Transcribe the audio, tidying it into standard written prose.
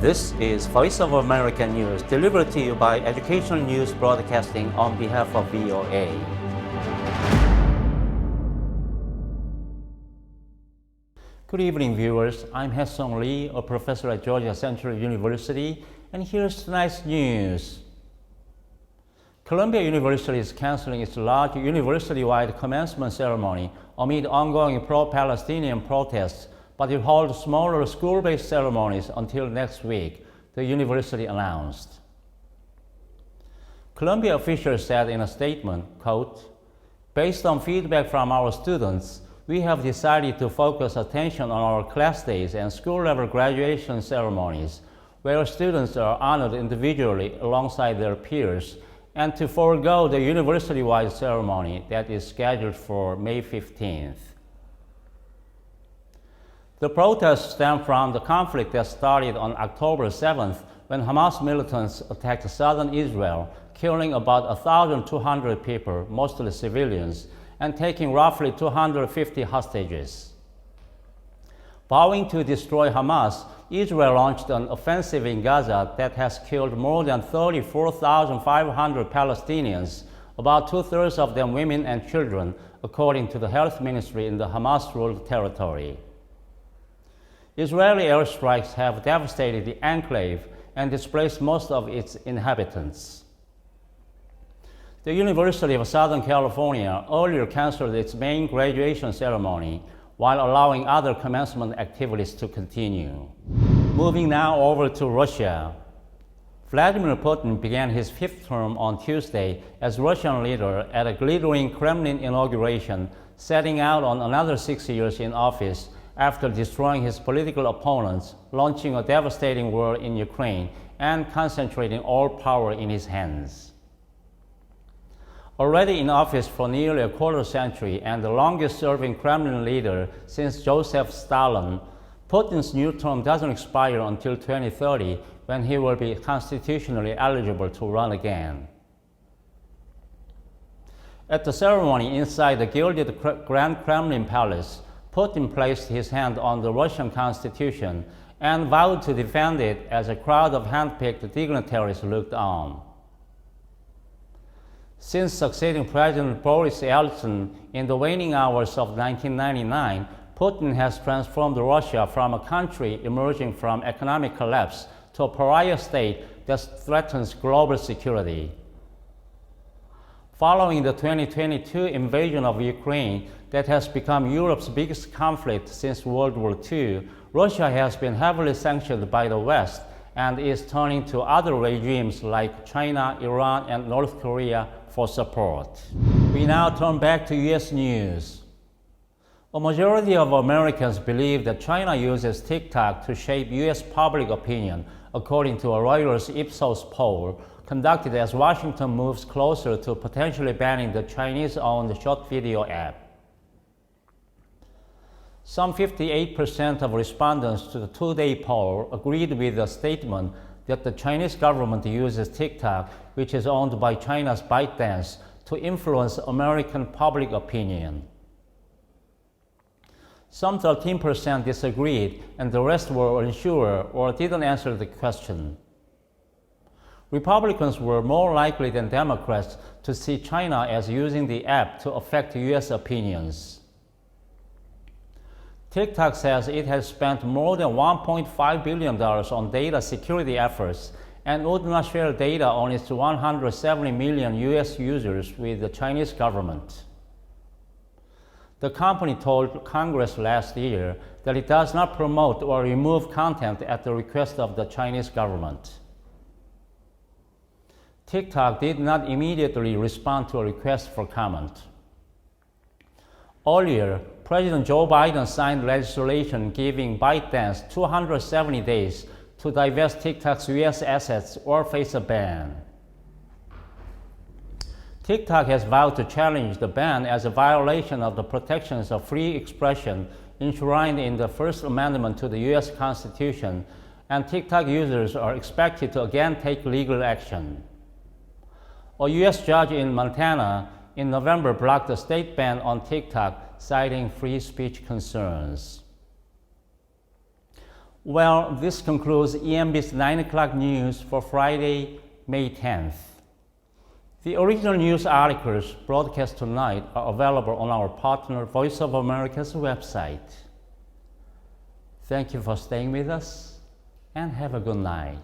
This is Voice of America News, delivered to you by Educational News Broadcasting on behalf of VOA. Good evening, viewers. I'm Hae-Sung Lee, a professor at Georgia Central University, and here's tonight's news. Columbia University is canceling its large university-wide commencement ceremony amid ongoing pro-Palestinian protests, but it holds smaller school-based ceremonies until next week, the university announced. Columbia officials said in a statement, quote, "Based on feedback from our students, we have decided to focus attention on our class days and school-level graduation ceremonies, where students are honored individually alongside their peers, and to forego the university-wide ceremony that is scheduled for May 15th. The protests stem from the conflict that started on October 7th when Hamas militants attacked southern Israel, killing about 1,200 people, mostly civilians, and taking roughly 250 hostages. Vowing to destroy Hamas, Israel launched an offensive in Gaza that has killed more than 34,500 Palestinians, about two-thirds of them women and children, according to the health ministry in the Hamas-ruled territory. Israeli airstrikes have devastated the enclave and displaced most of its inhabitants. The University of Southern California earlier canceled its main graduation ceremony while allowing other commencement activities to continue. Moving now over to Russia. Vladimir Putin began his fifth term on Tuesday as Russian leader at a glittering Kremlin inauguration, setting out on another 6 years in office after destroying his political opponents, launching a devastating war in Ukraine, and concentrating all power in his hands. Already in office for nearly a quarter century and the longest-serving Kremlin leader since Joseph Stalin, Putin's new term doesn't expire until 2030, when he will be constitutionally eligible to run again. At the ceremony inside the gilded Grand Kremlin Palace, Putin placed his hand on the Russian Constitution and vowed to defend it as a crowd of hand-picked dignitaries looked on. Since succeeding President Boris Yeltsin in the waning hours of 1999, Putin has transformed Russia from a country emerging from economic collapse to a pariah state that threatens global security. Following the 2022 invasion of Ukraine that has become Europe's biggest conflict since World War II, Russia has been heavily sanctioned by the West and is turning to other regimes like China, Iran, and North Korea for support. We now turn back to U.S. news. A majority of Americans believe that China uses TikTok to shape U.S. public opinion, according to a Reuters Ipsos poll conducted as Washington moves closer to potentially banning the Chinese-owned short video app. Some 58% of respondents to the two-day poll agreed with the statement that the Chinese government uses TikTok, which is owned by China's ByteDance, to influence American public opinion. Some 13% disagreed, and the rest were unsure or didn't answer the question. Republicans were more likely than Democrats to see China as using the app to affect U.S. opinions. TikTok says it has spent more than $1.5 billion on data security efforts and would not share data on its 170 million U.S. users with the Chinese government. The company told Congress last year that it does not promote or remove content at the request of the Chinese government. TikTok did not immediately respond to a request for comment. Earlier, President Joe Biden signed legislation giving ByteDance 270 days to divest TikTok's U.S. assets or face a ban. TikTok has vowed to challenge the ban as a violation of the protections of free expression enshrined in the First Amendment to the U.S. Constitution, and TikTok users are expected to again take legal action. A U.S. judge in Montana in November blocked a state ban on TikTok, citing free speech concerns. Well, this concludes ENB's 9 o'clock news for Friday, May 10th. The original news articles broadcast tonight are available on our partner Voice of America's website. Thank you for staying with us and have a good night.